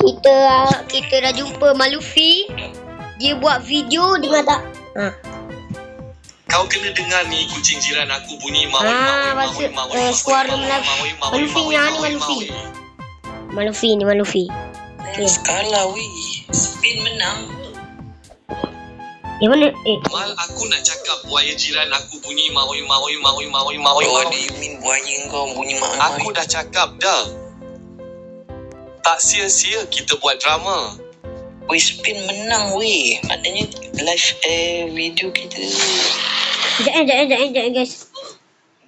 Kita dah jumpa Malufi. Dia buat video dengan tak. Kau kena dengar ni kucing jiran aku bunyi maui. Suara Malufi ni Malufi. Okay. Skala spin menang. Mana? Mal aku nak cakap buaya jiran aku bunyi maui. What do you mean buaya kau bunyi maui? Aku dah cakap dah. Tak sia-sia kita buat drama. Spin menang maknanya live video kita. Sekejap guys.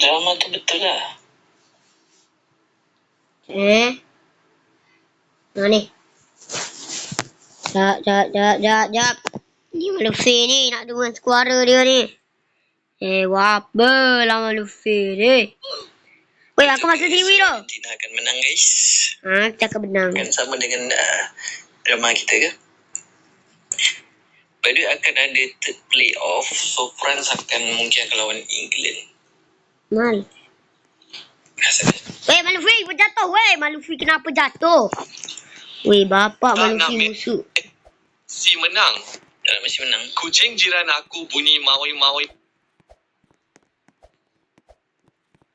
Drama tu betul lah. Mana ni? Sekejap. Ni Malufi ni nak dengar suara dia ni. Apa lah Malufi ni. Weh, aku masuk TV tu. Tidak akan menang guys. Kita akan menang. Kan sama dengan drama kita ke? By the way, akan ada third playoff. So France mungkin akan lawan England. Mal. Weh, Malufi jatuh. Malufi kenapa jatuh? Weh, bapak Malufi musuh. Si menang. Masih menang. Kucing jiran aku bunyi maui.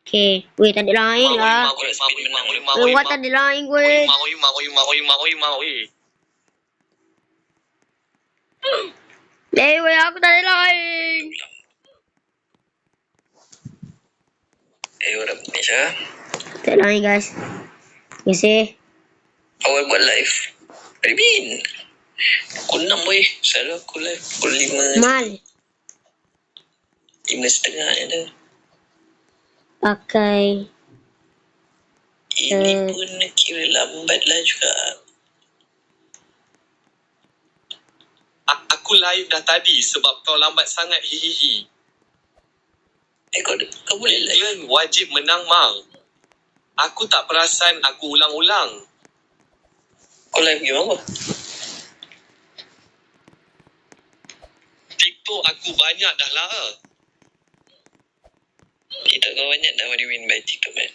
Okay. Weh, tak ada lain lah. Weh, tak ada lain weh. Maui. Weh, aku tak ada lain. Udah Malaysia. Tak ada lain guys. Terima Awal buat live. Arifin. Pukul 6 Selalu aku live pukul 5. Mal. 5.30 ada. Pakai. Ini pun kira lambat lah juga. Aku live dah tadi sebab kau lambat sangat hihihi. Kau boleh live. England wajib menang Mal. Aku tak perasan aku ulang-ulang. Kau live game apa? TikTok aku banyak dah lah. TikTok kau banyak dah. What do you mean by TikTok man?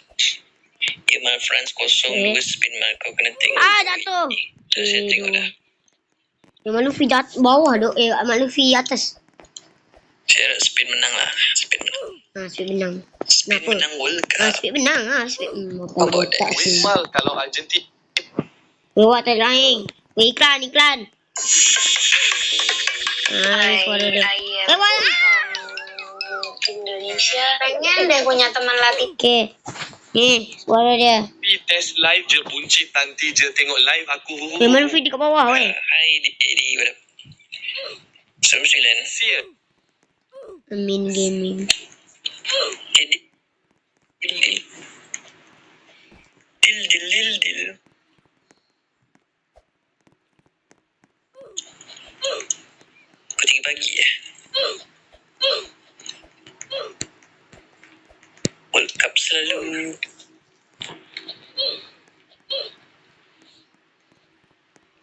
Mal France 0-2 spin mal. Kau kena tengok. Jatuh. So saya tengok dah. Malufi jatuh bawah tu. Malufi atas. Saya nak spin menang lah. Spin menang. Spin menang World Cup. Spin menang Spin. Apa dah? Mal kalau Argentina. Buat tak lain. Iklan. Suara dia. Indonesia. Pengen deh punya teman latih. Okay. Ni suara dia. Test live je buncit nanti je tengok live aku. Malufi di kat bawah weh. Hai Eddie. What up? 9. Sia. Main gaming. Dil. Pukul 3 pagi World Cup selalu.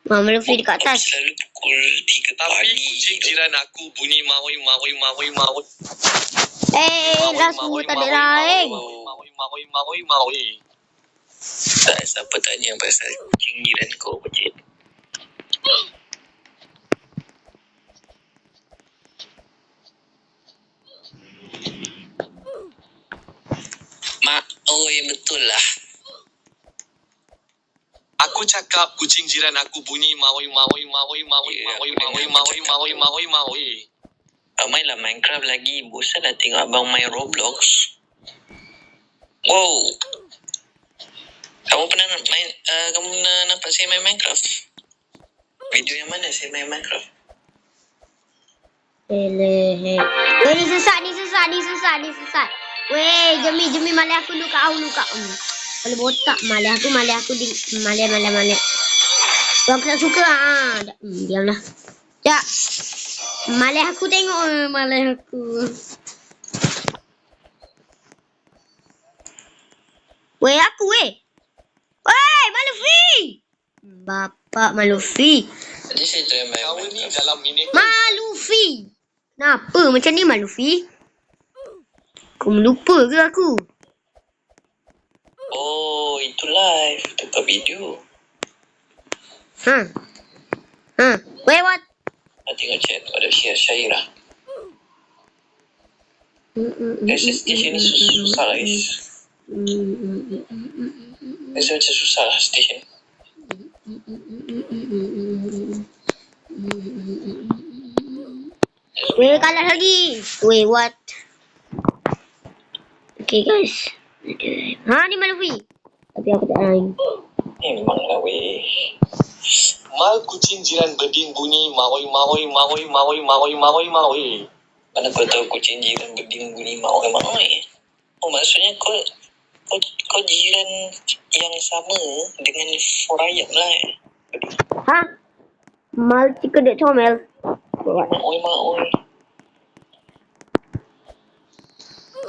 Malufi dekat atas. Selalu pukul 3 Tapi pagi. kucing jiran aku bunyi maui. Dah semua tak ada lain. Maui. Tak, siapa tanya pasal kucing jiran kau macam. Betul lah. Aku cakap kucing jiran aku bunyi maui. Mainlah Minecraft lagi. Bosan lah tengok abang main Roblox. Wow. Kamu pernah nampak saya main Minecraft? Video yang mana saya main Minecraft? Weh, ni sesat. Weh, Jemi malai aku luka. Kalau botak malai aku di malai. Aku tak suka diamlah. Sekejap. Malai aku tengok malai aku. Weh, Weh, Malufi. Bapak Malufi. Tadi saya try main Kau ni dalam ini. Malufi. Kenapa macam ni Malufi? Kau melupa ke aku? Oh, itu live. Tukar video. Wait, what? Tengok chat ada Syairah. Guys, station ni susah lah guys. Guys, macam susah lah station. Wait, kalah lagi. Wait, what? Okay, guys. Ni Malfi. Tapi aku tak lain. Memang lah weh. Mal kucing jiran berding bunyi maoi maoi maoi maoi maoi maoi maoi. Mana kau tahu kucing jiran berding bunyi maoi-maoi? Oh, maksudnya kau jiran yang sama dengan Forayam lah Mal cika dek comel. Maoi-maoi.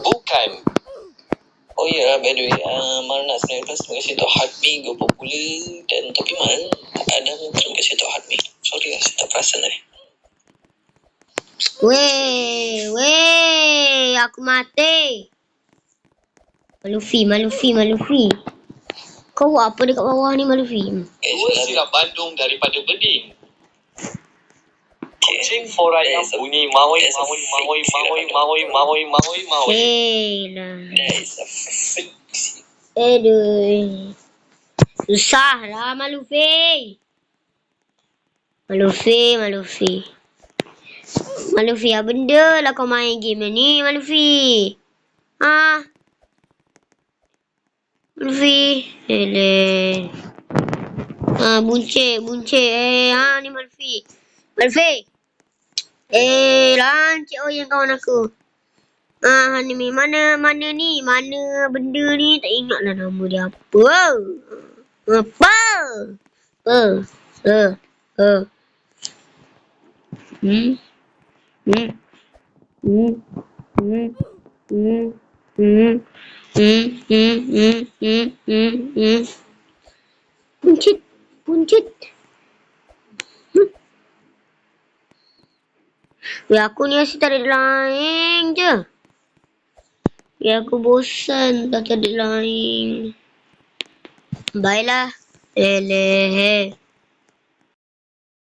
Bukan. Oh ya, by the way, Mal nak terima kasih Tok Hadmi, go popular dan tapi Mal Adam terima kasih Tok Hadmi. Sorry lah, saya tak perasan tadi. Weh, aku mati. Malufi. Kau buat apa dekat bawah ni, Malufi? Dua sirap Bandung daripada Beding. Kucing Forayam bunyi maoi maoi maoi maoi maoi maoi maoi maoi. Lah. That is a freak. Aduh. Susah lah, Malufi. Malufi, apa benda lah kau main game ni, Malufi? Malufi. Eleh. Buncit. Ni Malufi. Lancik yang kawan aku. Ni mana ni? Mana benda ni? Tak ingat lah nama dia apa. Buncit. Ya aku ni asyik tak ada lain je. Ya aku bosan tak ada lain. Baiklah. Eleh.